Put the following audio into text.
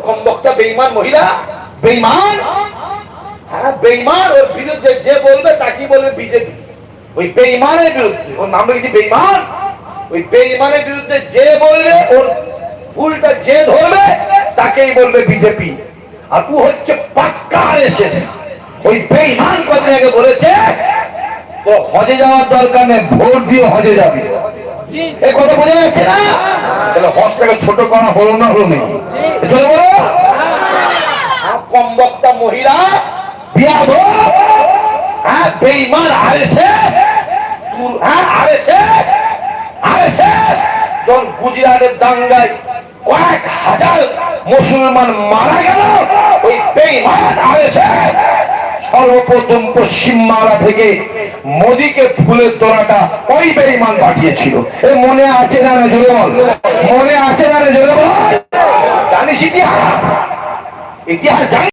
কমবক্তা বেঈমান মহিলা, বেঈমান, হ্যাঁ বেঈমান। ওর বিরুদ্ধে যে বলবে তাকে বলবে বিজেপি। ওই বেঈমানের বিরুদ্ধে, ওর নাম রেখেছি বেঈমান, ওই বেঈমানের বিরুদ্ধে যে বলবে, ওর ভুলটা যে ধরবে তাকেই বলবে বিজেপি। আর ও হচ্ছে পাক্কা আরএসএস। ওই বেঈমান কদিন আগে বলেছে তো হজে যাওয়ার দরকার নেই, ভোট দিয়ে হজে যাবে। এই কথা বোঝা যাচ্ছে না? তাহলে হজটাকে ছোট করা হলো না, হলো নেই? চলো বলো, কমবক্তা মহিলা, বিয়াদব, হ্যাঁ বেঈমান আরএসএস, হ্যাঁ আরএসএস, আরএসএস। যখন গুজরাটের দাঙ্গায় কয়েক হাজার মুসলমান মারা গেল, ওই বেঈমান আরএসএস সর্বপ্রথম পশ্চিম বাংলা থেকে মোদীকে ফুলের তোড়াটা ওই বেঈমান পাঠিয়েছিল। এ মনে আছে না রে জোরে বল, মনে আছে না রে জোরে বল? জানিস ইতিহাস, ইতিহাস জানিস?